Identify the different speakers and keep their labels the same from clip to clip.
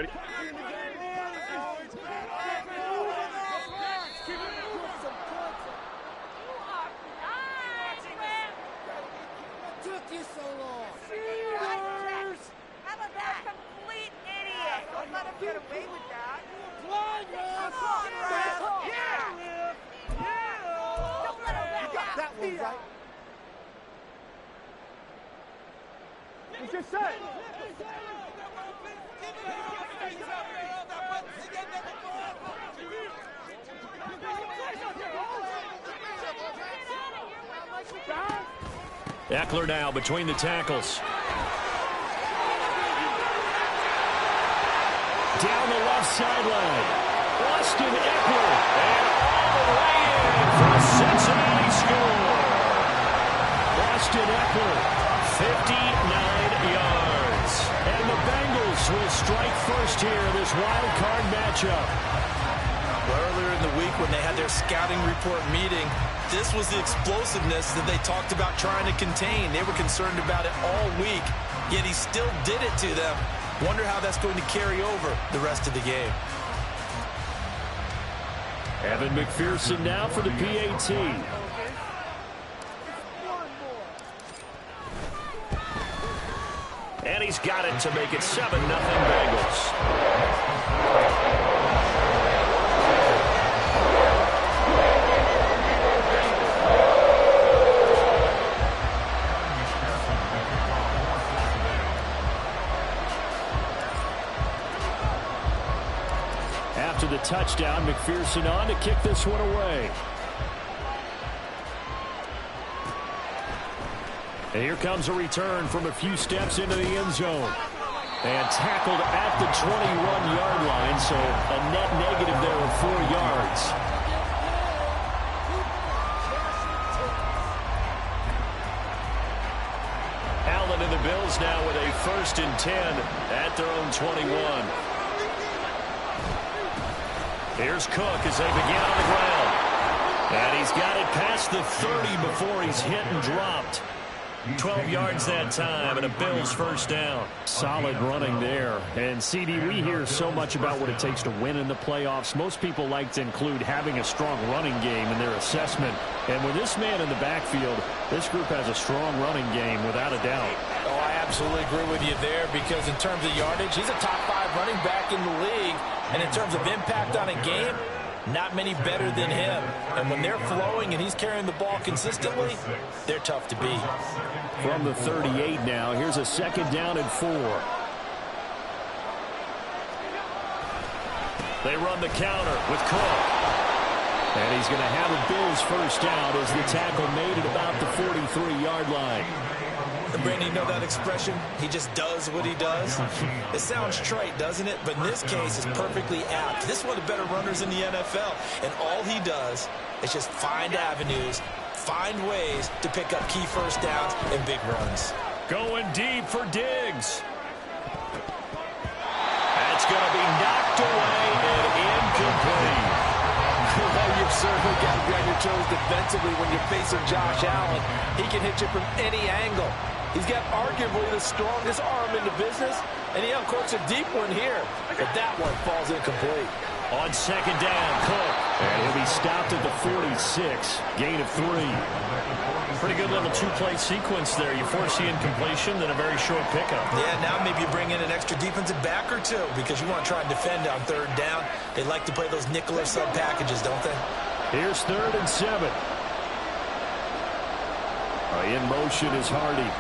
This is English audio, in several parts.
Speaker 1: Ready?
Speaker 2: Took you so long.
Speaker 3: How about that? Complete idiot. Don't let him get away with that.
Speaker 2: Blind, Ref.
Speaker 3: Come on, Ref.
Speaker 2: Yeah.
Speaker 3: Don't let him back out.
Speaker 2: That one, right?
Speaker 1: What's your set?
Speaker 4: Eckler now between the tackles. Down the left sideline. Austin Eckler. And all the way in for a Cincinnati score. Austin Eckler, 59 yards. And the Bengals will strike first here in this wild card matchup.
Speaker 5: Earlier in the week when they had their scouting report meeting, this was the explosiveness that they talked about trying to contain. They were concerned about it all week, yet he still did it to them. Wonder how that's going to carry over the rest of the game.
Speaker 4: Evan McPherson now for the PAT. And he's got it to make it 7-0 Bengals. After the touchdown, McPherson on to kick this one away. And here comes a return from a few steps into the end zone. And tackled at the 21-yard line, so a net negative there of 4 yards. Allen and the Bills now with a 1st and 10 at their own 21. Here's Cook as they begin on the ground. And he's got it past the 30 before he's hit and dropped. 12 yards that time and a Bills 1st down. Solid running there. And, CD, we hear so much about what it takes to win in the playoffs. Most people like to include having a strong running game in their assessment. And with this man in the backfield, this group has a strong running game without a doubt.
Speaker 5: Oh, I absolutely agree with you there because in terms of yardage, he's a top 5 running back in the league. And in terms of impact on a game, not many better than him. And when they're flowing and he's carrying the ball consistently, they're tough to beat.
Speaker 4: From the 38 now, here's a 2nd down and 4. They run the counter with Cook. And he's going to have a Bills 1st down as the tackle made at about the 43-yard line.
Speaker 5: And Brandon, you know that expression? He just does what he does. It sounds trite, doesn't it? But in this case, it's perfectly apt. This is one of the better runners in the NFL. And all he does is just find avenues, find ways to pick up key 1st downs and big runs.
Speaker 4: Going deep for Diggs. That's going to be knocked away and incomplete.
Speaker 5: You've certainly got to be on your toes defensively when you're facing Josh Allen. He can hit you from any angle. He's got arguably the strongest arm in the business, and he uncorks a deep one here. But that one falls incomplete.
Speaker 4: On 2nd down, Cook. And he'll be stopped at the 46. Gain of 3. Pretty good little 2-play sequence there. You force the incompletion, then a very short pickup.
Speaker 5: Yeah, now maybe you bring in an extra defensive back or two because you want to try and defend on 3rd down. They like to play those nickel or sub packages, don't they?
Speaker 4: Here's 3rd and 7. In motion is Hardy.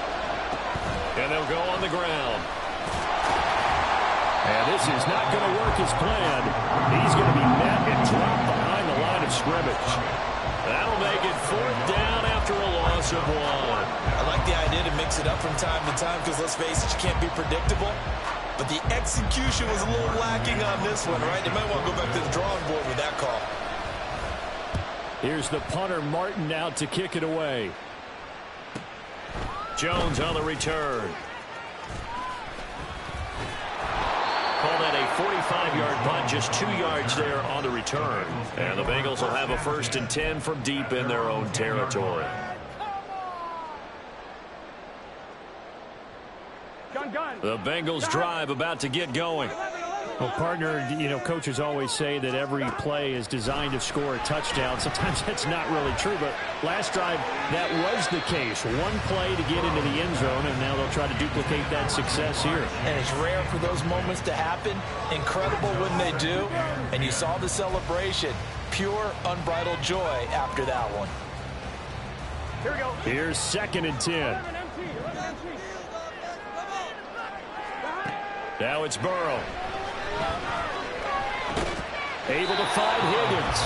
Speaker 4: And they'll go on the ground. And this is not going to work as planned. He's going to be met and dropped behind the line of scrimmage. That'll make it 4th down after a loss of 1.
Speaker 5: I like the idea to mix it up from time to time because, let's face it, you can't be predictable. But the execution was a little lacking on this one, right? They might want to go back to the drawing board with that call.
Speaker 4: Here's the punter, Martin, out to kick it away. Jones on the return. Call that a 45-yard punt, just 2 yards there on the return. And the Bengals will have a 1st and 10 from deep in their own territory. The Bengals drive about to get going. Well, partner, coaches always say that every play is designed to score a touchdown. Sometimes that's not really true, but last drive, that was the case. One play to get into the end zone, and now they'll try to duplicate that success here.
Speaker 5: And it's rare for those moments to happen. Incredible when they do. And you saw the celebration. Pure, unbridled joy after that one.
Speaker 1: Here we go.
Speaker 4: Here's 2nd and 10. Now it's Burrow. Able to find Higgins.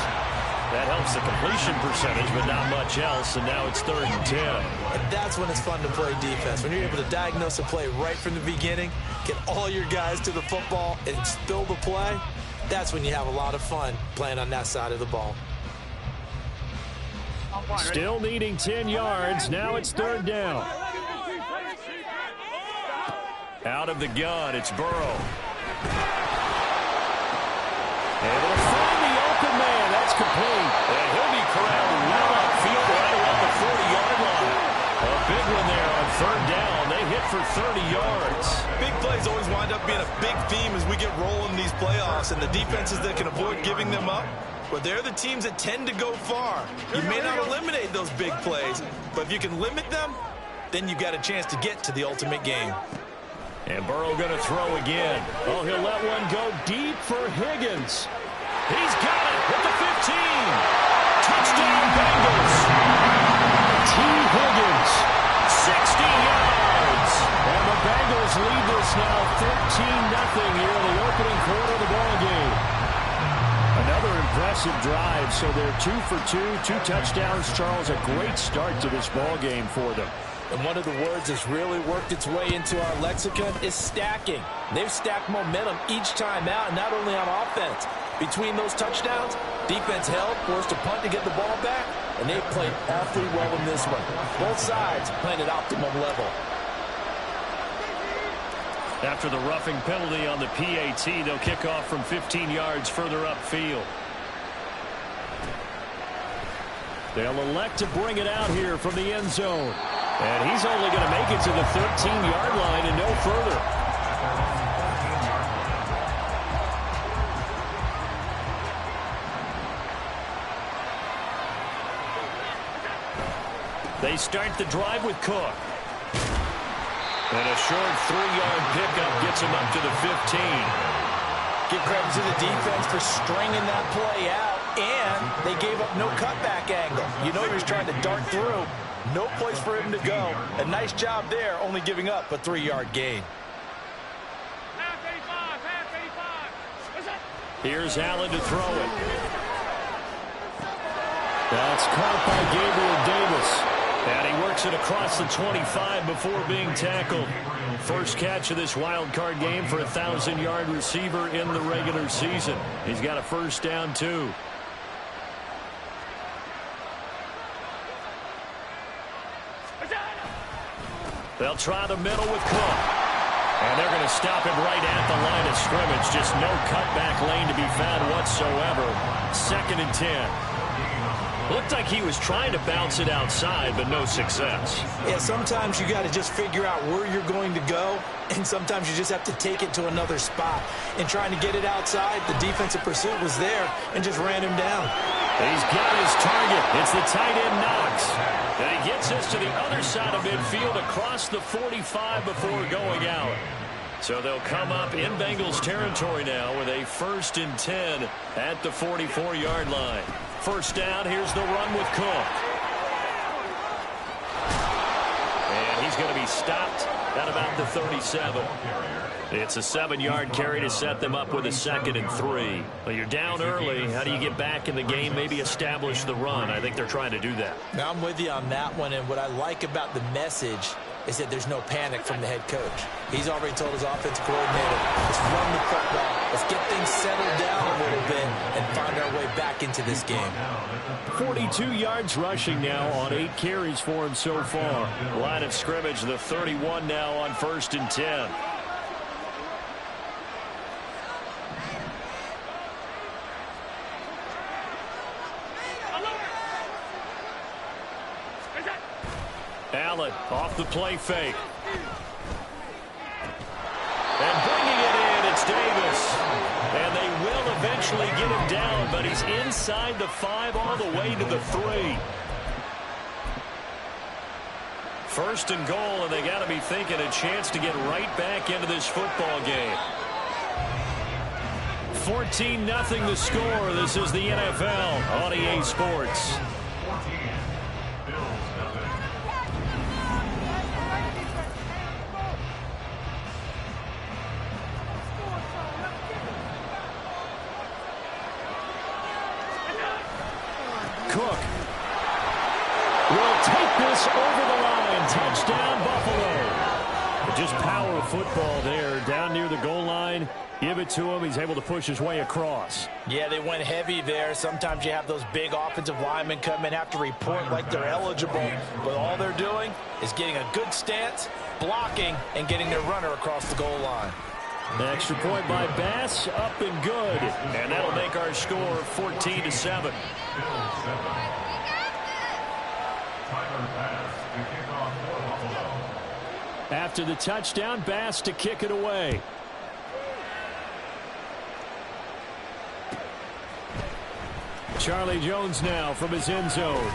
Speaker 4: That helps the completion percentage, but not much else, and now it's 3rd and 10.
Speaker 5: And that's when it's fun to play defense. When you're able to diagnose a play right from the beginning, get all your guys to the football, and spill the play, that's when you have a lot of fun playing on that side of the ball.
Speaker 4: Still needing 10 yards. Now it's 3rd down. Out of the gun, it's Burrow. Able to find the open man. That's complete. And he'll be corralled well upfield right around the 40-yard line. A big one there on 3rd down. They hit for 30 yards.
Speaker 5: Big plays always wind up being a big theme as we get rolling these playoffs, and the defenses that can avoid giving them up, but they're the teams that tend to go far. You may not eliminate those big plays, but if you can limit them, then you've got a chance to get to the ultimate game.
Speaker 4: And Burrow going to throw again. Oh, he'll let one go deep for Higgins. He's got it at the 15. Touchdown Bengals. T. Higgins, 60 yards. And the Bengals lead this now 13-0 here in the opening quarter of the ball game. Another impressive drive, so they're 2 for 2, 2 touchdowns. Charles, a great start to this ball game for them.
Speaker 5: And one of the words that's really worked its way into our lexicon is stacking. They've stacked momentum each time out, not only on offense. Between those touchdowns, defense held, forced a punt to get the ball back, and they've played awfully well in this one. Both sides playing at optimum level.
Speaker 4: After the roughing penalty on the PAT, they'll kick off from 15 yards further upfield. They'll elect to bring it out here from the end zone. And he's only going to make it to the 13-yard line and no further. They start the drive with Cook. And a short 3-yard pickup gets him up to the 15.
Speaker 5: Give credit to the defense for stringing that play out, and they gave up no cutback angle. You know he was trying to dart through. No place for him to go. A nice job there, only giving up a 3-yard gain.
Speaker 4: Here's Allen to throw it. That's caught by Gabriel Davis. And he works it across the 25 before being tackled. First catch of this wild card game for a 1,000-yard receiver in the regular season. He's got a first down, too. They'll try the middle with Cook. And they're going to stop him right at the line of scrimmage. Just no cutback lane to be found whatsoever. 2nd and 10. Looked like he was trying to bounce it outside, but no success.
Speaker 5: Yeah, sometimes you got to just figure out where you're going to go, and sometimes you just have to take it to another spot. In trying to get it outside, the defensive pursuit was there and just ran him down.
Speaker 4: He's got his target. It's the tight end Knox. And he gets us to the other side of midfield across the 45 before going out. So they'll come up in Bengals territory now with a 1st and 10 at the 44-yard line. First down, here's the run with Cook. And he's going to be stopped at about the 37. It's a 7-yard carry to set them up with a 2nd and 3. Well, you're down early. How do you get back in the game, maybe establish the run? I think they're trying to do that.
Speaker 5: Now, I'm with you on that one, and what I like about the message is that there's no panic from the head coach. He's already told his offensive coordinator, let's run the football, let's get things settled down a little bit and find our way back into this game.
Speaker 4: 42 yards rushing now on 8 carries for him so far. Line of scrimmage, the 31 now on 1st and 10. Allen off the play fake. And bringing it in, it's Davis. eventually get him down, but he's inside the 5 all the way to the 3. First and goal, and they got to be thinking a chance to get right back into this football game. 14-0 the score. This is the NFL on EA Sports. Cook will take this over the line. Touchdown, Buffalo. Just power football there. Down near the goal line. Give it to him. He's able to push his way across.
Speaker 5: Yeah, they went heavy there. Sometimes you have those big offensive linemen come in, have to report like they're eligible. But all they're doing is getting a good stance, blocking, and getting their runner across the goal line.
Speaker 4: Extra point by Bass, up and good. And that'll make our score 14-7. After the touchdown, Bass to kick it away. Charlie Jones now from his end zone.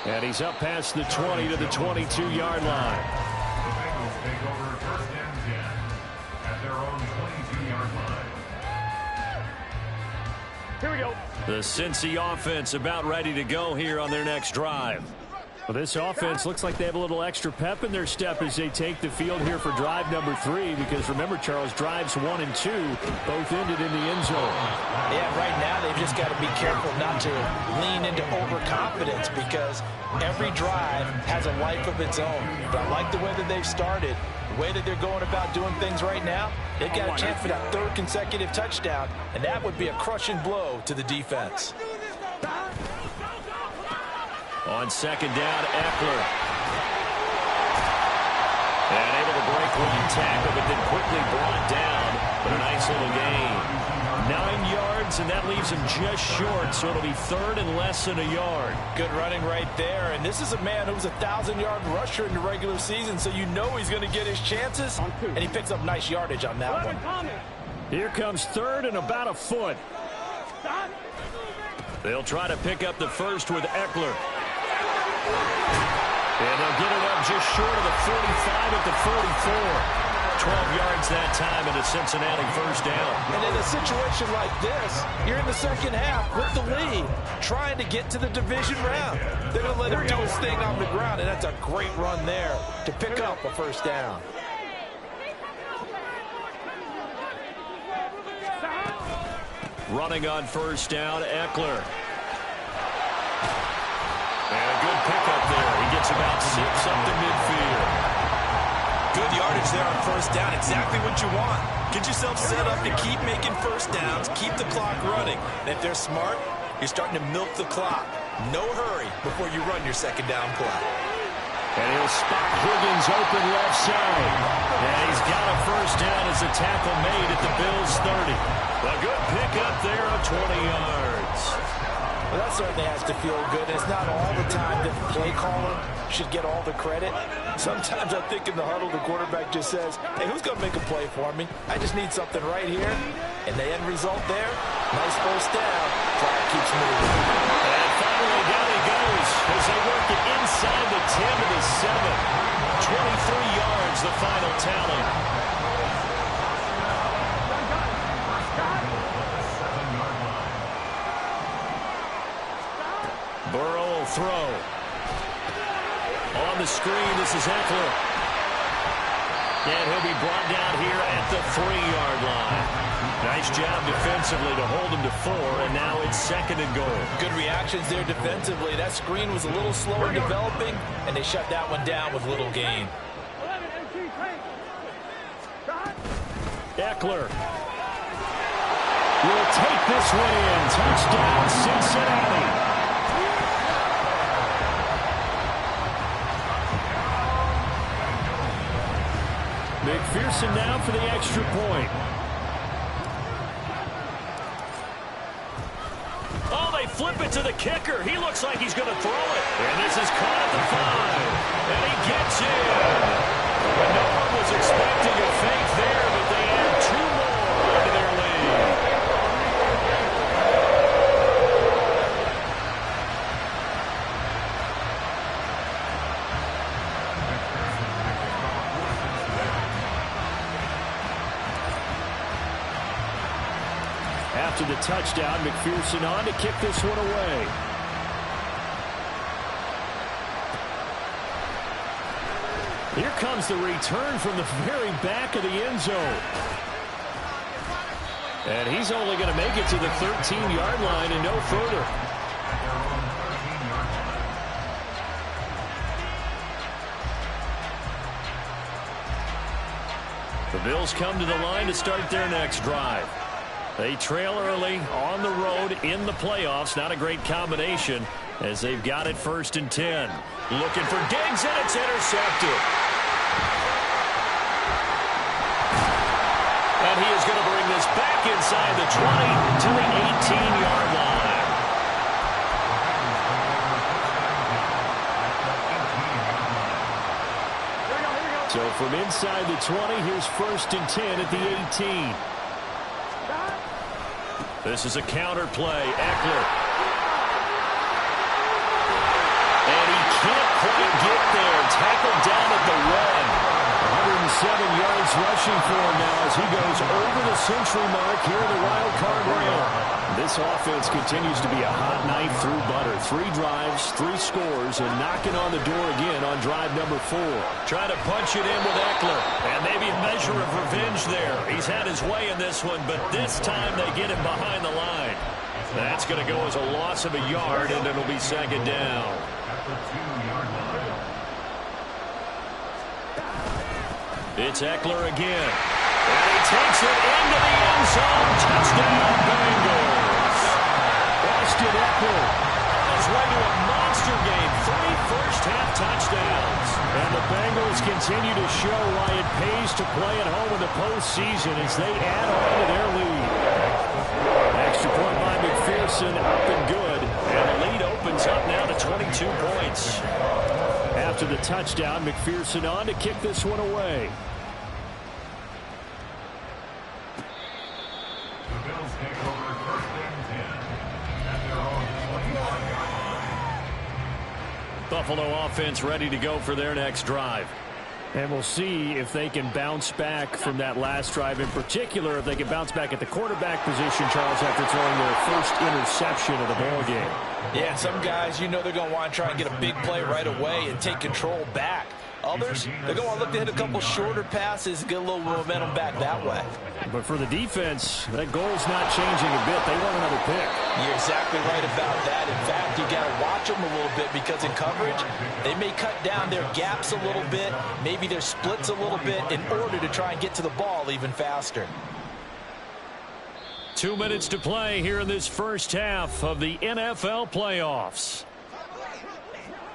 Speaker 4: And he's up past the 20 to the 22-yard line.
Speaker 1: Here we go.
Speaker 4: The Cincy offense about ready to go here on their next drive. Well, this offense looks like they have a little extra pep in their step as they take the field here for drive number 3. Because remember, Charles, drives 1 and 2 both ended in the end zone.
Speaker 5: Yeah, right now they've just got to be careful not to lean into overconfidence because every drive has a life of its own. But I like the way that they've started, the way that they're going about doing things right now. They've got a chance for that 3rd consecutive touchdown, and that would be a crushing blow to the defense.
Speaker 4: On second down, Eckler. And able to break one tackle, but then quickly brought down. But a nice little gain. 9 yards, and that leaves him just short, so it'll be 3rd and less than a yard.
Speaker 5: Good running right there, and this is a man who was a 1,000-yard rusher in the regular season, so you know he's going to get his chances, and he picks up nice yardage on that one.
Speaker 4: Here comes 3rd and about a foot. They'll try to pick up the first with Eckler. And they'll get it up just short of the 45 at the 44. 12 yards that time and a Cincinnati first down.
Speaker 5: And in a situation like this, you're in the second half with the lead, trying to get to the division round. They're going to let him do his thing on the ground, and that's a great run there to pick up a first down.
Speaker 4: Running on first down, Eckler. And a good pickup there. He gets about 6 up to midfield.
Speaker 5: Good yardage there on first down. Exactly what you want. Get yourself set up to keep making first downs, keep the clock running. And if they're smart, you're starting to milk the clock. No hurry before you run your second down play.
Speaker 4: And he'll spot Higgins open left side. And he's got a first down as a tackle made at the Bills' 30. A good pickup there of 20 yards.
Speaker 5: Well, that certainly has to feel good. It's not all the time that the play caller should get all the credit. Sometimes I think in the huddle, the quarterback just says, hey, who's going to make a play for me? I just need something right here. And the end result there, nice first down. Clock keeps moving.
Speaker 4: And finally down he goes as they work it inside the 10 to the 7. 23 yards, the final tally. Burrow will throw. On the screen, this is Eckler. And he'll be brought down here at the 3-yard line. Nice job defensively to hold him to 4, and now it's 2nd and goal.
Speaker 5: Good reactions there defensively. That screen was a little slower developing, and they shut that one down with little gain.
Speaker 4: Eckler will take this one in. Touchdown, Cincinnati. McPherson now for the extra point. Oh, they flip it to the kicker. He looks like he's going to throw it. And this is caught at the 5. And he gets in. And no one was expecting a fake there, but they add 2 more into their lead. After the touchdown, McPherson on to kick this one away. Here comes the return from the very back of the end zone. And he's only going to make it to the 13-yard line and no further. The Bills come to the line to start their next drive. They trail early on the road in the playoffs. Not a great combination as they've got it 1st and 10. Looking for Diggs, and it's intercepted. And he is going to bring this back inside the 20 to the 18-yard line. So from inside the 20, here's 1st and 10 at the 18. This is a counter play. Eckler. And he can't quite get there. Tackled down at the 1. 107 yards rushing for him now as he goes over the century mark here in the wild card round. This offense continues to be a hot knife through butter. 3 drives, 3 scores, and knocking on the door again on drive number 4. Trying to punch it in with Eckler. And maybe a measure of revenge there. He's had his way in this one, but this time they get him behind the line. That's going to go as a loss of a yard, and it'll be 2nd down. It's Eckler again. And he takes it into the end zone. Touchdown, Bengals. Austin Eckler on his way to a monster game. 3 first-half touchdowns. And the Bengals continue to show why it pays to play at home in the postseason as they add on to their lead. Extra point by McPherson, up and good. And the lead opens up now to 22 points. After the touchdown, McPherson on to kick this one away.
Speaker 6: The Bills take over 1st and 10 at their own 21-yard line.
Speaker 4: Buffalo offense ready to go for their next drive. And we'll see if they can bounce back from that last drive. In particular, if they can bounce back at the quarterback position, Charles, after throwing their first interception of the ballgame.
Speaker 5: Yeah, some guys, you know they're going to want to try and get a big play right away and take control back. Others, they're going to want to look to hit a couple shorter passes, get a little momentum back that way.
Speaker 4: But for the defense, that goal's not changing a bit. They want another pick.
Speaker 5: You're exactly right about that. In fact, you got to watch them a little bit because in coverage, they may cut down their gaps a little bit, maybe their splits a little bit in order to try and get to the ball even faster.
Speaker 4: 2 minutes to play here in this first half of the NFL playoffs.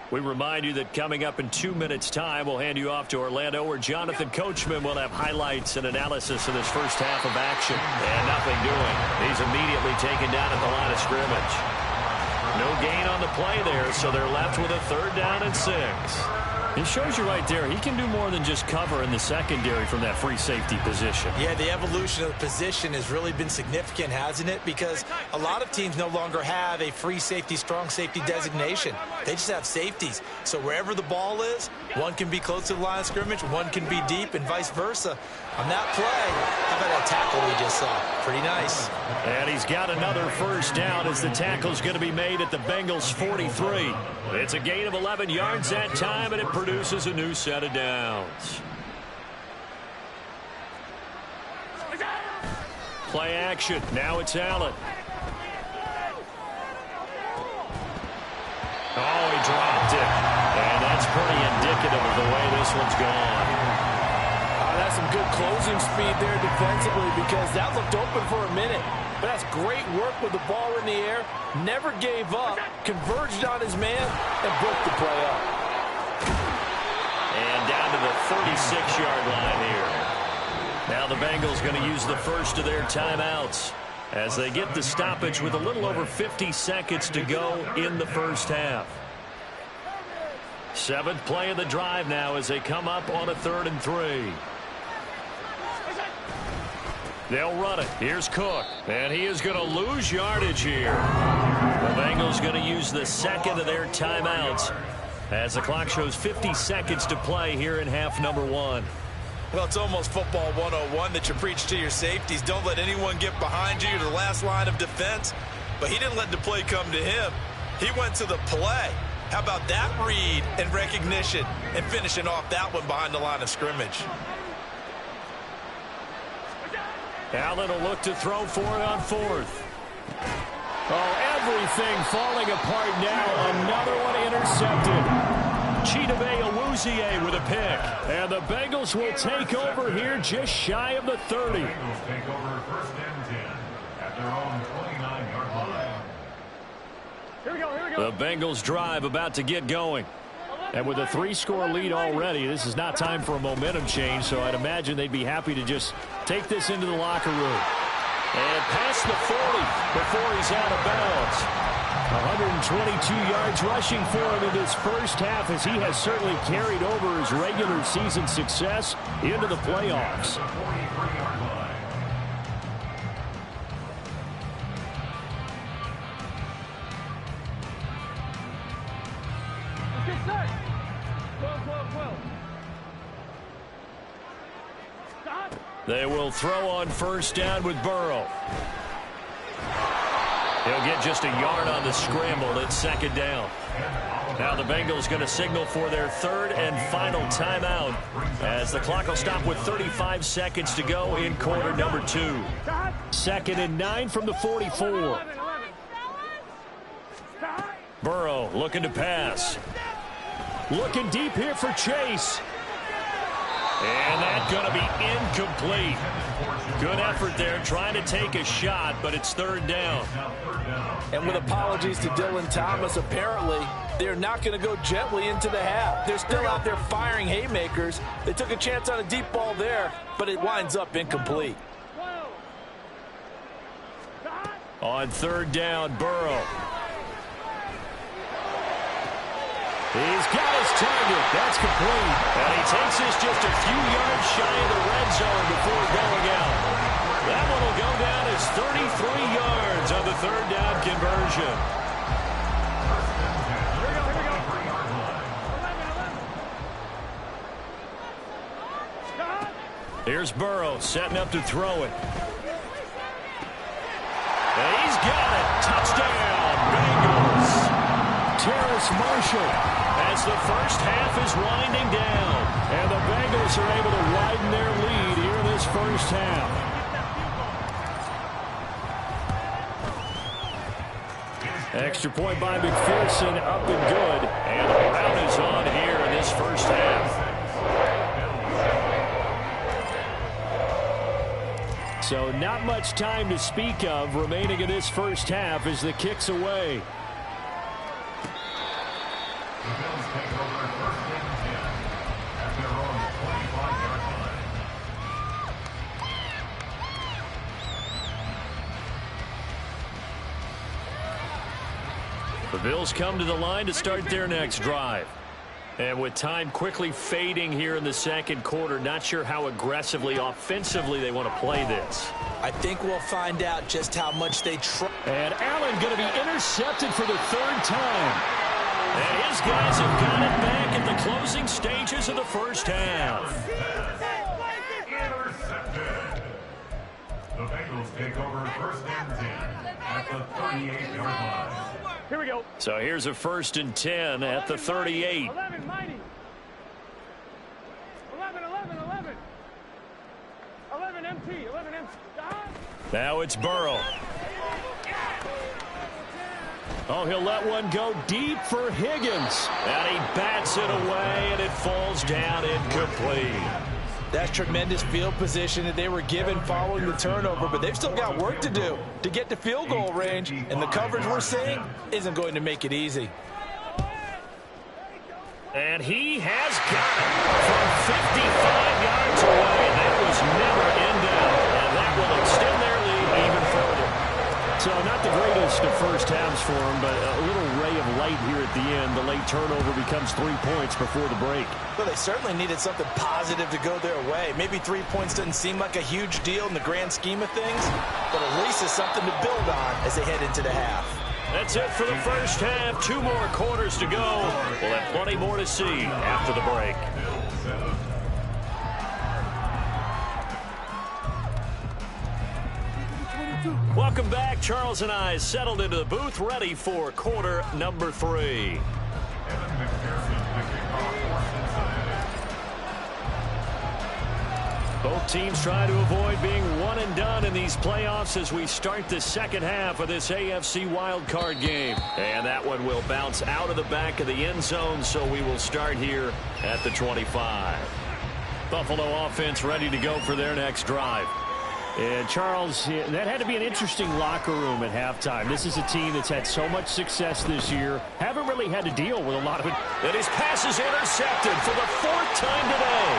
Speaker 4: We remind you that coming up in 2 minutes' time, we'll hand you off to Orlando, where Jonathan Coachman will have highlights and analysis of this first half of action. And nothing doing. He's immediately taken down at the line of scrimmage. No gain on the play there, so they're left with a 3rd down and 6. It shows you right there, he can do more than just cover in the secondary from that free safety position.
Speaker 5: Yeah, the evolution of the position has really been significant, hasn't it? Because a lot of teams no longer have a free safety, strong safety designation. They just have safeties. So wherever the ball is, one can be close to the line of scrimmage, one can be deep, and vice versa. On that play, how about that tackle we just saw? Pretty nice.
Speaker 4: And he's got another 1st down as the tackle's going to be made at the Bengals' 43. It's a gain of 11 yards that time, and it produces a new set of downs. Play action. Now it's Allen. Oh, he dropped it. And that's pretty indicative of the way this one's gone.
Speaker 7: That's some good closing speed there defensively because that looked open for a minute. But that's great work with the ball in the air. Never gave up, converged on his man, and broke the play up.
Speaker 4: And down to the 36-yard line here. Now the Bengals going to use the first of their timeouts as they get the stoppage with a little over 50 seconds to go in the first half. 7th play of the drive now as they come up on a 3rd and 3. They'll run it. Here's Cook. And he is going to lose yardage here. The Bengals going to use the 2nd of their timeouts as the clock shows 50 seconds to play here in half number 1.
Speaker 5: Well, it's almost football 101 that you preach to your safeties. Don't let anyone get behind you. You're the last line of defense. But he didn't let the play come to him. He went to the play. How about that read and recognition and finishing off that one behind the line of scrimmage?
Speaker 4: Allen will look to throw for it on fourth. Oh, everything falling apart now. Another one intercepted. Chidobe Awuzie with a pick. And the Bengals will take over here just shy of the 30.
Speaker 6: Bengals take over first and 10 at their own 29-yard line.
Speaker 1: Here we go, here we go.
Speaker 4: The Bengals drive about to get going. And with a 3-score lead already, this is not time for a momentum change, so I'd imagine they'd be happy to just take this into the locker room. And past the 40 before he's out of bounds. 122 yards rushing for him in this first half, as he has certainly carried over his regular season success into the playoffs. They will throw on first down with Burrow. He'll get just a yard on the scramble. It's second down. Now the Bengals going to signal for their third and final timeout as the clock will stop with 35 seconds to go in quarter number 2. Second and 9 from the 44. Burrow looking to pass. Looking deep here for Chase. And that's going to be incomplete. Good effort there trying to take a shot, but it's third down.
Speaker 7: And with apologies to Dylan Thomas, apparently they're not going to go gently into the half. They're still out there firing haymakers. They took a chance on a deep ball there, but it winds up incomplete.
Speaker 4: On third down, Burrow. He's got his target. That's complete. And he takes this just a few yards shy of the red zone before going out. That one will go down as 33 yards on the third down conversion.
Speaker 1: Here we go, here we go.
Speaker 4: Here's Burrow setting up to throw it. And he's got it. Touchdown, Bengals. Terrace Marshall as the first half is winding down. And the Bengals are able to widen their lead here in this first half. Extra point by McPherson, up and good. And the rout is on here in this first half. So not much time to speak of remaining in this first half as the kick's away.
Speaker 6: The Bills take over first and 10 at their own 25-yard line.
Speaker 4: The Bills come to the line to start their next drive. And with time quickly fading here in the second quarter, not sure how aggressively, offensively they want to play this.
Speaker 5: I think we'll find out just how much they try.
Speaker 4: And Allen going to be intercepted for the third time. And his guys have got it back in the closing stages of the first half.
Speaker 6: Intercepted. The Bengals take over first and 10 at the 38-yard line.
Speaker 1: Here we go.
Speaker 4: So here's a first and 10 at the 38.
Speaker 1: 11, mighty. 11, 11, 11. 11 MT, 11 MT.
Speaker 4: Now it's Burrow. Oh, he'll let one go deep for Higgins. And he bats it away, and it falls down incomplete.
Speaker 5: That's tremendous field position that they were given following the turnover, but they've still got work to do to get to field goal range, and the coverage we're seeing isn't going to make it easy.
Speaker 4: And he has got it from 55 yards away. That was never in doubt, and that will extend their lead even further. So not the greatest of first halves for him, but a little ray of light here at the end. The late turnover becomes 3 points before the break.
Speaker 5: Well, they certainly needed something positive to go their way. Maybe 3 points doesn't seem like a huge deal in the grand scheme of things, but at least it's something to build on as they head into the half.
Speaker 4: That's it for the first half. 2 more quarters to go. We'll have plenty more to see after the break. Welcome back. Charles and I settled into the booth, ready for quarter number 3. Both teams try to avoid being one and done in these playoffs as we start the second half of this AFC wildcard game. And that one will bounce out of the back of the end zone, so we will start here at the 25. Buffalo offense ready to go for their next drive.
Speaker 8: And Charles, that had to be an interesting locker room at halftime. This is a team that's had so much success this year. Haven't really had to deal with a lot of it.
Speaker 4: And his pass is intercepted for the 4th time today.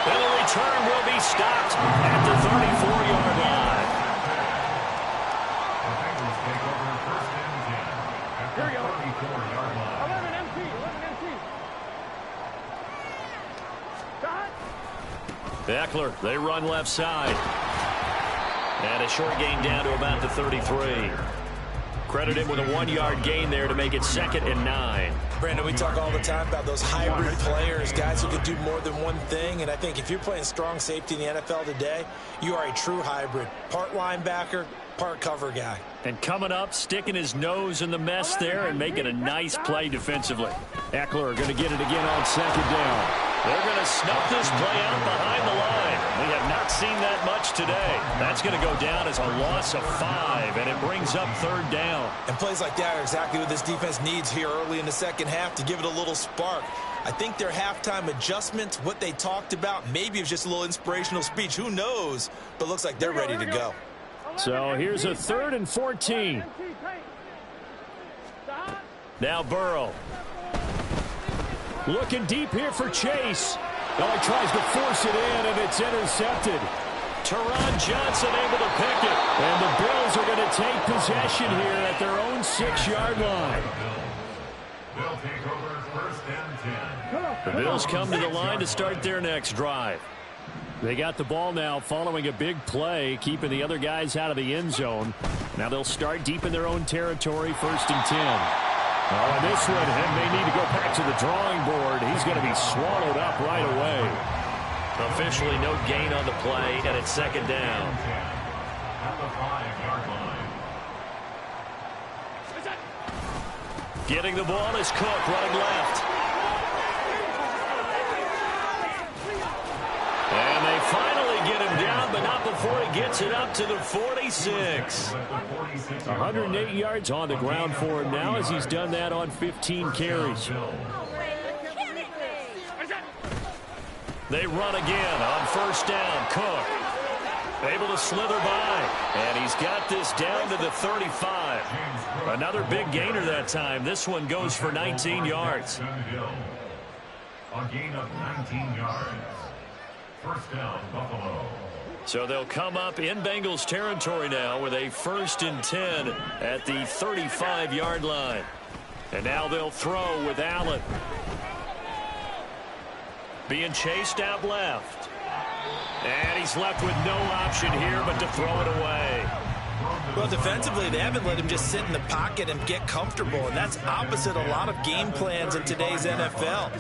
Speaker 4: And the return will be stopped at the 34-yard line.
Speaker 1: Here we go. 11 MT. 11 MT.
Speaker 4: Eckler, they run left side. And a short gain down to about the 33. Credit him with a 1-yard gain there to make it 2nd and 9.
Speaker 5: Brandon, we talk all the time about those hybrid players, guys who can do more than one thing. And I think if you're playing strong safety in the NFL today, you are a true hybrid. Part linebacker, part cover guy.
Speaker 4: And coming up, sticking his nose in the mess there and making a nice play defensively.
Speaker 8: Eckler going to get it again on 2nd down.
Speaker 4: They're going to snuff this play out behind the line. We have not seen that much today. That's going to go down as a loss of 5, and it brings up 3rd down.
Speaker 5: And plays like that are exactly what this defense needs here early in the second half to give it a little spark. I think their halftime adjustments, what they talked about, maybe it was just a little inspirational speech. Who knows? But looks like they're ready to go.
Speaker 8: So here's a 3rd and 14.
Speaker 4: Now Burrow.
Speaker 8: Looking deep here for Chase. Oh, he tries to force it in, and it's intercepted.
Speaker 4: Teron Johnson able to pick it.
Speaker 8: And the Bills are going to take possession here at their own 6-yard line.
Speaker 6: They'll take over 1st and 10.
Speaker 4: The Bills come to the line to start their next drive.
Speaker 8: They got the ball now following a big play, keeping the other guys out of the end zone. Now they'll start deep in their own territory, 1st and 10. Oh, and this one may need to go back to the drawing board. He's going to be swallowed up right away.
Speaker 4: Officially no gain on the play, and it's 2nd down.
Speaker 6: At the 5-yard line.
Speaker 4: Getting the ball is Cook running left. And they finally get him down, but not before he gets it up to the 46.
Speaker 8: 108 yards on the ground for him now as he's done that on 15 carries.
Speaker 4: They run again on 1st down. Cook able to slither by, and he's got this down to the 35. Another big gainer that time. This one goes for 19 yards.
Speaker 6: A gain of 19 yards. 1st down, Buffalo.
Speaker 4: So they'll come up in Bengals territory now with a 1st and 10 at the 35-yard line. And now they'll throw with Allen. Being chased out left. And he's left with no option here but to throw it away.
Speaker 5: Well, defensively, they haven't let him just sit in the pocket and get comfortable, and that's opposite a lot of game plans in today's NFL.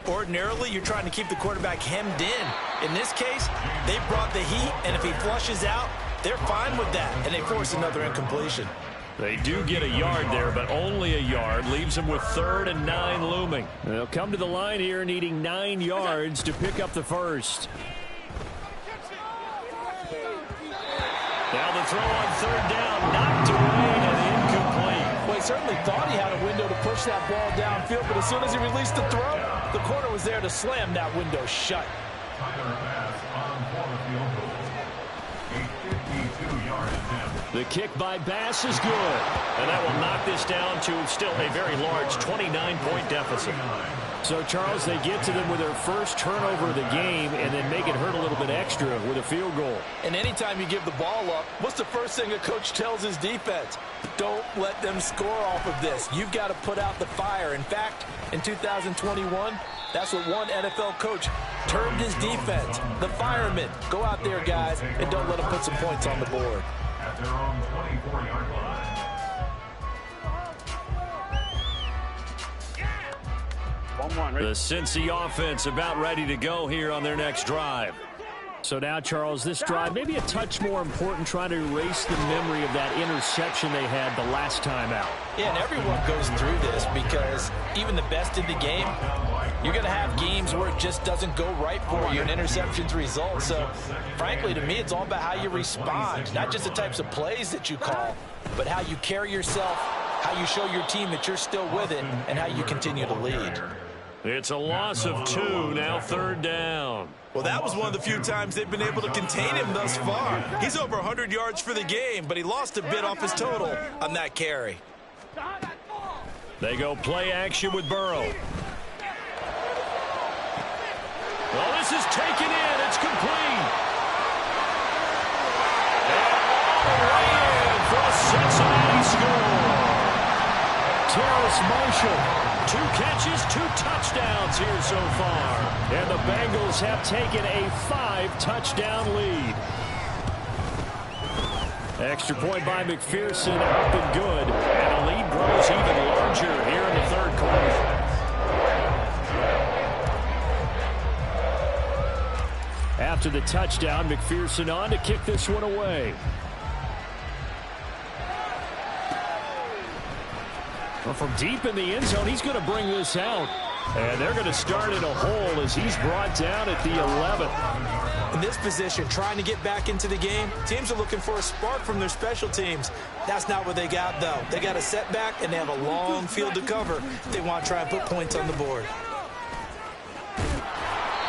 Speaker 5: Ordinarily, you're trying to keep the quarterback hemmed in. In this case, they brought the heat, and if he flushes out, they're fine with that, and they force another incompletion.
Speaker 4: They do get a yard there, but only a yard. Leaves them with 3rd and 9 looming.
Speaker 8: They'll come to the line here needing 9 yards to pick up the 1st.
Speaker 4: Now the throw on 3rd down, knocked away and incomplete.
Speaker 7: Well, he certainly thought he had a window to push that ball downfield, but as soon as he released the throw, the corner was there to slam that window shut.
Speaker 6: Tyler Bass on for the field goal. A 52-yard attempt.
Speaker 8: The kick by Bass is good.
Speaker 4: And that will knock this down to still a very large 29-point deficit.
Speaker 8: So, Charles, they get to them with their first turnover of the game and then make it hurt a little bit extra with a field goal.
Speaker 7: And anytime you give the ball up, what's the first thing a coach tells his defense? Don't let them score off of this. You've got to put out the fire. In fact, in 2021, that's what one NFL coach termed his defense, the firemen. Go out there, guys, and don't let them put some points on the board.
Speaker 6: At their own 24-yard line.
Speaker 4: The Cincy offense about ready to go here on their next drive.
Speaker 8: So now, Charles, this drive maybe a touch more important, trying to erase the memory of that interception they had the last time out.
Speaker 5: Yeah, and everyone goes through this because even the best in the game, you're going to have games where it just doesn't go right for you and interceptions result. So, frankly, to me, it's all about how you respond, not just the types of plays that you call, but how you carry yourself, how you show your team that you're still with it, and how you continue to lead.
Speaker 8: It's a loss of 2, now 3rd down.
Speaker 5: Well, that was one of the few times they've been able to contain him thus far. He's over 100 yards for the game, but he lost a bit off his total on that carry.
Speaker 8: They go play action with Burrow. Well, this is taken in. It's complete. And all the way in for a Cincinnati score. Terrace Marshall. 2 catches, 2 touchdowns here so far. And the Bengals have taken a 5-touchdown lead. Extra point by McPherson, up and good. And the lead grows even larger here in the 3rd quarter. After the touchdown, McPherson on to kick this one away. Well, from deep in the end zone, he's going to bring this out. And they're going to start in a hole as he's brought down at the 11th.
Speaker 5: In this position, trying to get back into the game, teams are looking for a spark from their special teams. That's not what they got, though. They got a setback, and they have a long field to cover if they want to try and put points on the board.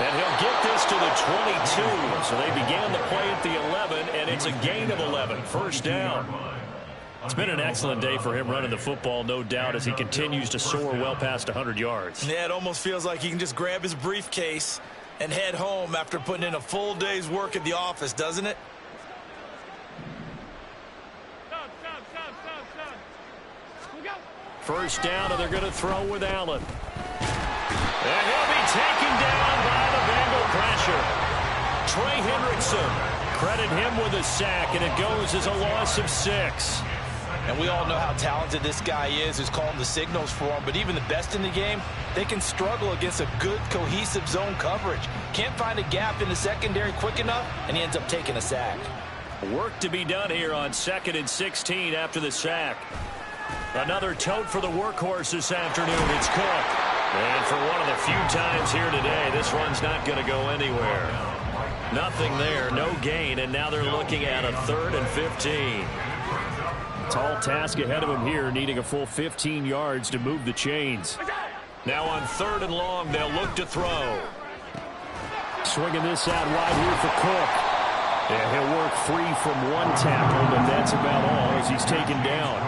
Speaker 8: And he'll get this to the 22. So they began the play at the 11, and it's a gain of 11. 1st down. It's been an excellent day for him running the football, no doubt, as he continues to soar well past 100 yards.
Speaker 5: Yeah, it almost feels like he can just grab his briefcase and head home after putting in a full day's work at the office, doesn't it?
Speaker 8: First down, and they're going to throw with Allen. And he'll be taken down by the Bengal pressure. Trey Hendrickson, credit him with a sack, and it goes as a loss of 6.
Speaker 5: And we all know how talented this guy is who's calling the signals for him. But even the best in the game, they can struggle against a good, cohesive zone coverage. Can't find a gap in the secondary quick enough, and he ends up taking a sack.
Speaker 8: Work to be done here on 2nd and 16 after the sack. Another tote for the workhorse this afternoon. It's Cook. And for one of the few times here today, this one's not going to go anywhere. Nothing there, no gain, and now they're looking at a 3rd and 15. Tall task ahead of him here, needing a full 15 yards to move the chains. Now on 3rd and long, they'll look to throw. Swinging this out wide here for Cook. And he'll work free from 1 tackle, but that's about all as he's taken down.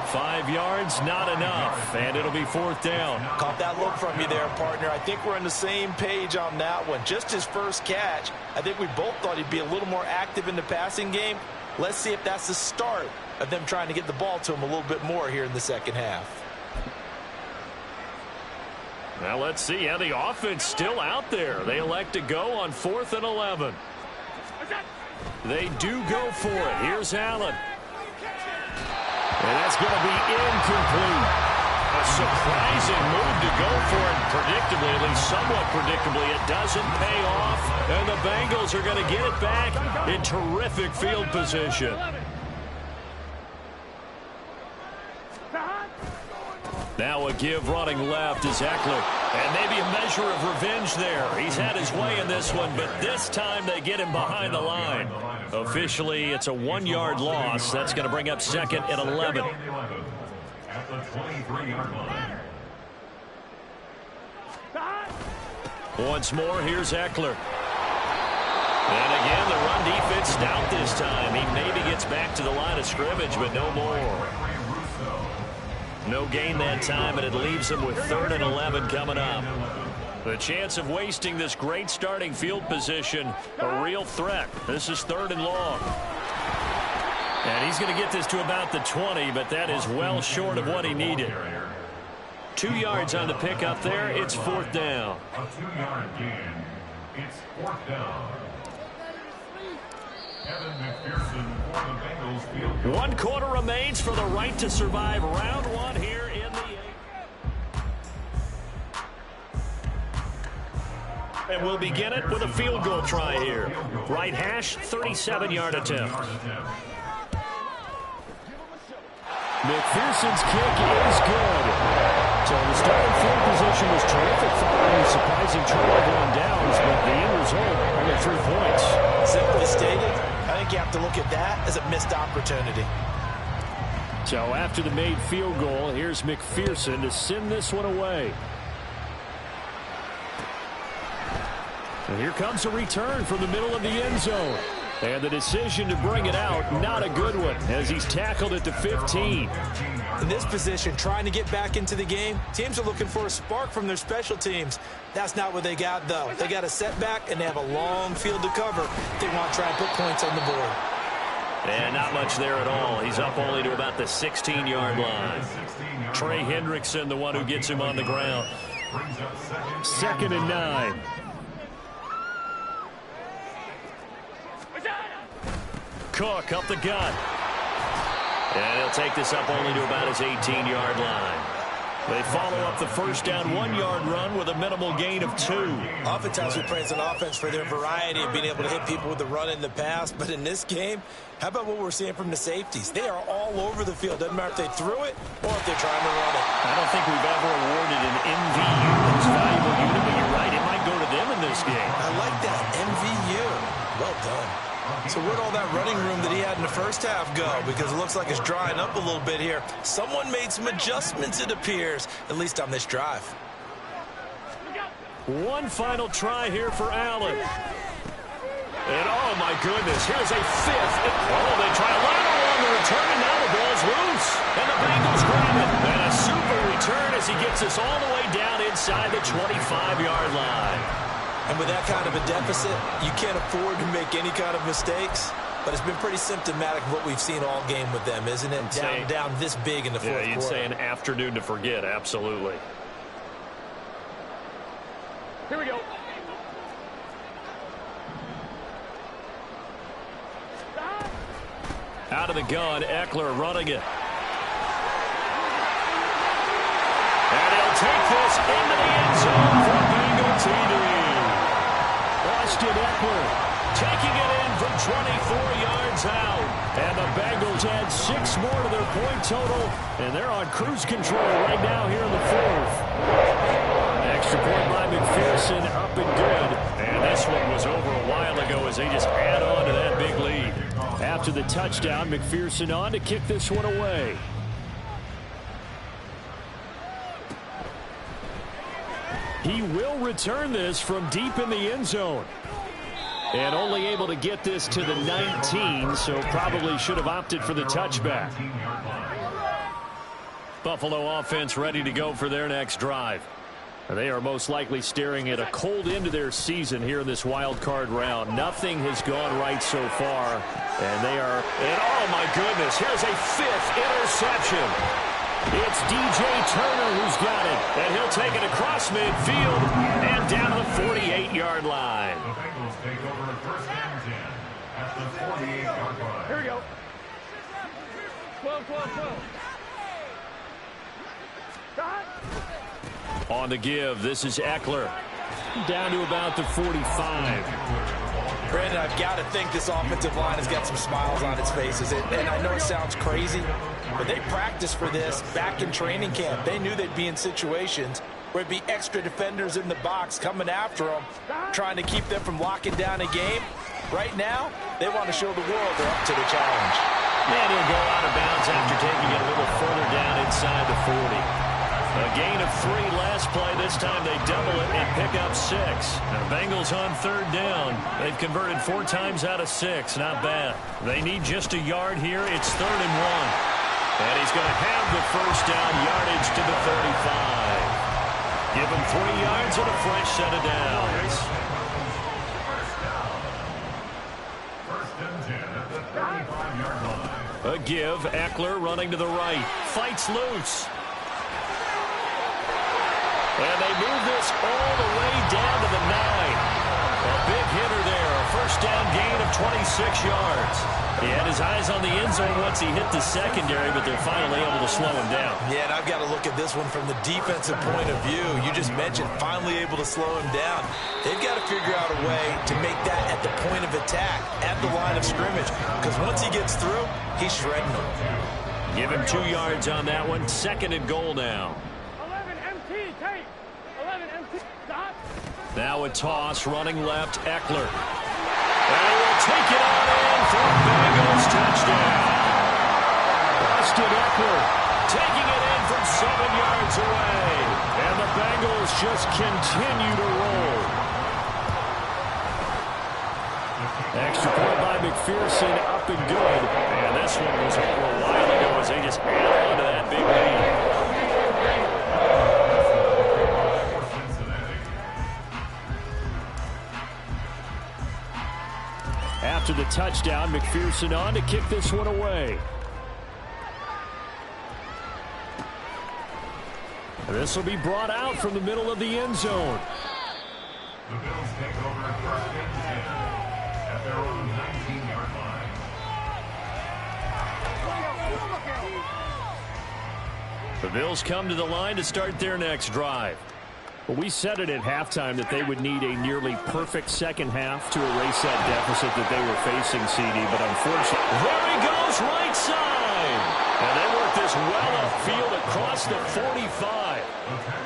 Speaker 8: 5 yards, not enough, and it'll be 4th down.
Speaker 5: Caught that look from you there, partner. I think we're on the same page on that one. Just his first catch. I think we both thought he'd be a little more active in the passing game. Let's see if that's the start of them trying to get the ball to him a little bit more here in the 2nd half.
Speaker 8: Now let's see how the offense still out there. They elect to go on 4th and 11. They do go for it. Here's Allen. And that's going to be incomplete. A surprising move to go for it predictably, at least somewhat predictably. It doesn't pay off, and the Bengals are going to get it back in terrific field position. Now a give running left is Eckler. And maybe a measure of revenge there. He's had his way in this one, but this time they get him behind the line. Officially, it's a 1-yard loss. That's going to bring up 2nd and 11.
Speaker 6: At the 23-yard line.
Speaker 8: Once more, here's Eckler. And again, the run defense stout this time. He maybe gets back to the line of scrimmage, but no more. No gain that time, and it leaves him with 3rd and 11 coming up. The chance of wasting this great starting field position, a real threat. This is 3rd and long. And he's going to get this to about the 20, but that is well short of what he needed. 2 yards on the pickup there. It's 4th down.
Speaker 6: A 2-yard gain. It's 4th down. Kevin McPherson for the Bengals field goal.
Speaker 8: 1 quarter remains for the right to survive round 1 here in the 8th.
Speaker 4: And we'll begin it with a field goal try here. Right hash, 37-yard attempt.
Speaker 8: McPherson's kick is good. So the starting field position was terrific following a surprising turnover on downs, but the end result, only 3 points.
Speaker 5: Simply stated, I think you have to look at that as a missed opportunity.
Speaker 8: So after the made field goal, here's McPherson to send this one away. And here comes a return from the middle of the end zone. And the decision to bring it out, not a good one, as he's tackled at the 15.
Speaker 5: In this position, trying to get back into the game, teams are looking for a spark from their special teams. That's not what they got, though. They got a setback, and they have a long field to cover. They want to try and put points on the board.
Speaker 4: And not much there at all. He's up only to about the 16-yard line. Trey Hendrickson, the one who gets him on the ground.
Speaker 8: 2nd and 9.
Speaker 4: Cook up the gut. And he'll take this up only to about his 18-yard line. They follow up the first down 1-yard run with a minimal gain of 2.
Speaker 5: Oftentimes we praise an offense for their variety of being able to hit people with the run in the pass. But in this game, how about what we're seeing from the safeties? They are all over the field. Doesn't matter if they threw it or if they're trying to run it.
Speaker 4: I don't think we've ever awarded an MVU, most valuable unit, but you're right. It might go to them in this game.
Speaker 5: I like that. MVU. Well done. So where'd all that running room that he had in the first half go? Because it looks like it's drying up a little bit here. Someone made some adjustments, it appears, at least on this drive.
Speaker 8: One final try here for Allen.
Speaker 4: And oh my goodness, here's a 5th. Oh, they try a lateral on the return, and now the ball's loose. And the Bengals grab it. And a super return as he gets us all the way down inside the 25-yard line.
Speaker 5: And with that kind of a deficit, you can't afford to make any kind of mistakes. But it's been pretty symptomatic of what we've seen all game with them, isn't it? Down this big in the fourth quarter.
Speaker 4: Yeah, you'd say an afternoon to forget, absolutely.
Speaker 1: Here we go.
Speaker 4: Out of the gun, Eckler running it. And he'll take this into the end zone for Bengal TD.
Speaker 8: Austin Eckler taking it in from 24 yards out. And the Bengals add 6 more to their point total. And they're on cruise control right now here in the 4th. Extra point by McPherson, up and good. And this one was over a while ago as they just add on to that big lead. After the touchdown, McPherson on to kick this one away. He will return this from deep in the end zone. And only able to get this to the 19, so probably should have opted for the touchback. Buffalo offense ready to go for their next drive. They are most likely staring at a cold end to their season here in this wild card round. Nothing has gone right so far, and they are, and oh my goodness, here's a 5th interception. It's DJ Turner who's got it, and he'll take it across midfield and down to the 48-yard line.
Speaker 6: The Bengals take over 1st and 10 at the 48-yard line.
Speaker 1: Here we go. 12, 12, 12. Stop.
Speaker 8: On the give, this is Eckler. Down to about the 45.
Speaker 5: Brandon, I've got to think this offensive line has got some smiles on its faces. And I know it sounds crazy, but they practiced for this back in training camp. They knew they'd be in situations where it'd be extra defenders in the box coming after them, trying to keep them from locking down a game. Right now, they want to show the world they're up to the challenge.
Speaker 4: And he'll go out of bounds after taking it a little further down inside the 40. A gain of 3 last play. This time they double it and pick up 6. Now Bengals on 3rd down. They've converted 4 times out of 6. Not bad. They need just a yard here. It's 3rd and 1. And he's going to have the first down, yardage to the 35. Give him 3 yards and a fresh set of downs.
Speaker 6: First and 10 at the 35-yard line.
Speaker 8: A give. Eckler running to the right. Fights loose. And they move this all the way down to the 9. A big hitter there. A first down gain of 26 yards.
Speaker 4: He had his eyes on the end zone once he hit the secondary, but they're finally able to slow him down.
Speaker 5: Yeah, and I've got to look at this one from the defensive point of view. You just mentioned finally able to slow him down. They've got to figure out a way to make that at the point of attack, at the line of scrimmage, because once he gets through, he's shredding them.
Speaker 4: Give him 2 yards on that one. 2nd and goal now.
Speaker 1: 11 MT, take. 11 MT, stop.
Speaker 4: Now a toss, running left, Eckler. And he will take it on in for a Bengals touchdown. Austin Eckler taking it in from 7 yards away. And the Bengals just continue to roll. Extra point by McPherson, up and good. And this one was over a while ago as they just added on to that big lead. After the touchdown, McPherson on to kick this one away. This will be brought out from the middle of the end zone.
Speaker 6: The Bills take over 1st and 10 at their own 19-yard line.
Speaker 4: The Bills come to the line to start their next drive.
Speaker 8: Well, we said it at halftime that they would need a nearly perfect second half to erase that deficit that they were facing, CD, but unfortunately...
Speaker 4: There he goes, right side! And they work this well upfield across the 45.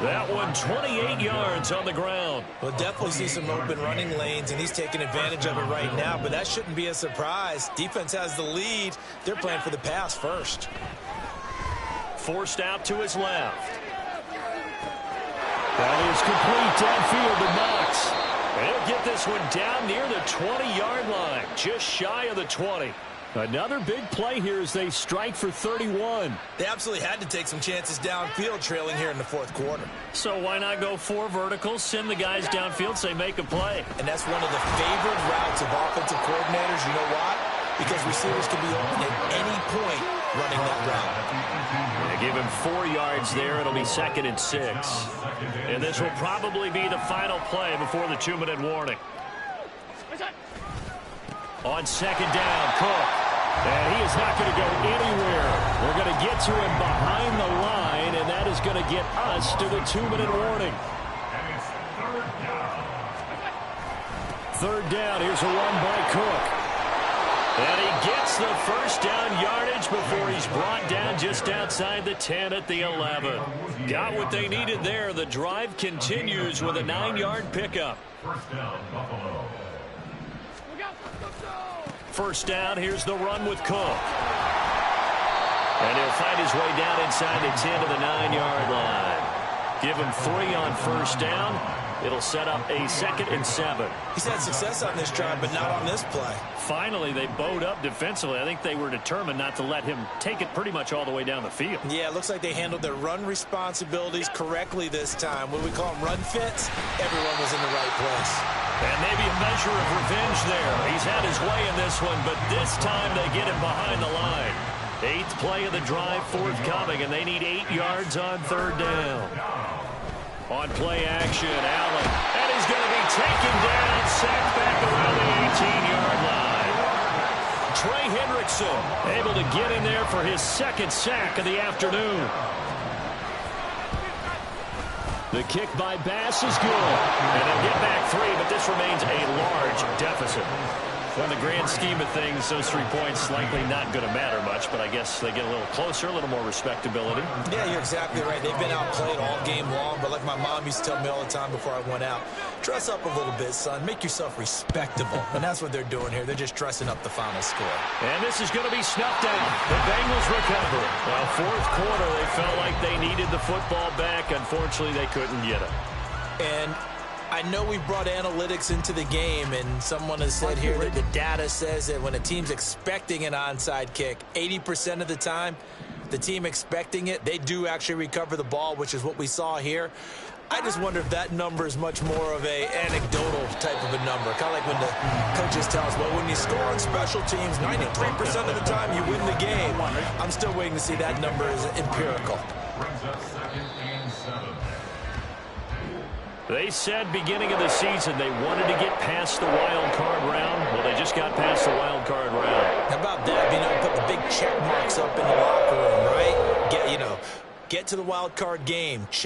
Speaker 4: That one 28 yards on the ground.
Speaker 5: We'll definitely see some open running lanes, and he's taking advantage of it right now, but that shouldn't be a surprise. Defense has the lead. They're playing for the pass first.
Speaker 4: Forced out to his left. That is complete downfield to Knox. And he'll get this one down near the 20-yard line, just shy of the 20.
Speaker 8: Another big play here as they strike for 31.
Speaker 5: They absolutely had to take some chances downfield trailing here in the 4th quarter.
Speaker 4: So why not go 4 verticals, send the guys downfield, say make a play.
Speaker 5: And that's one of the favored routes of offensive coordinators. You know why? Because receivers can be open at any point running that route.
Speaker 4: They give him 4 yards there. It'll be 2nd and 6. And this will probably be the final play before the 2-minute warning. On 2nd down, Cook. And he is not going to go anywhere. We're going to get to him behind the line, and that is going to get us to the 2-minute warning.
Speaker 6: And it's 3rd down.
Speaker 4: 3rd down. Here's a run by Cook. And he gets the first down yardage before he's brought down just outside the 10 at the 11. Got what they needed there. The drive continues with a 9-yard pickup.
Speaker 6: 1st down, Buffalo.
Speaker 4: First down, here's the run with Cook. And he'll find his way down inside the 10 to the 9-yard line. Give him 3 on 1st down. It'll set up a 2nd and 7.
Speaker 5: He's had success on this drive, but not on this play.
Speaker 4: Finally, they bowed up defensively. I think they were determined not to let him take it pretty much all the way down the field.
Speaker 5: Yeah, it looks like they handled their run responsibilities correctly this time. What we call them run fits, everyone was in the right place.
Speaker 4: And maybe a measure of revenge there. He's had his way in this one, but this time they get him behind the line. 8th play of the drive forthcoming, and they need 8 yards on 3rd down. On play action, Allen. And he's going to be taken down, sacked back around the 18-yard line. Trey Hendrickson able to get in there for his 2nd sack of the afternoon. The kick by Bass is good. And they'll get back 3, but this remains a large deficit. In the grand scheme of things, those 3 points likely not going to matter much, but I guess they get a little closer, a little more respectability.
Speaker 5: Yeah, you're exactly right. They've been outplayed all game long, but like my mom used to tell me all the time before I went out, dress up a little bit, son. Make yourself respectable. And that's what they're doing here. They're just dressing up the final score.
Speaker 4: And this is going to be snuffed out. The Bengals recover. Well, 4th quarter, they felt like they needed the football back. Unfortunately, they couldn't get it.
Speaker 5: And I know we brought analytics into the game, and someone has said here that the data says that when a team's expecting an onside kick, 80% of the time, the team expecting it, they do actually recover the ball, which is what we saw here. I just wonder if that number is much more of a anecdotal type of a number. Kind of like when the coaches tell us, well, when you score on special teams, 93% of the time you win the game. I'm still waiting to see that number is empirical.
Speaker 6: Brings up 2nd and 7.
Speaker 4: They said beginning of the season they wanted to get past the wild card round. Well, they just got past the wild card round.
Speaker 5: How about that? Being able to put the big check marks up in the locker room, right? Get to the wild card game. Check.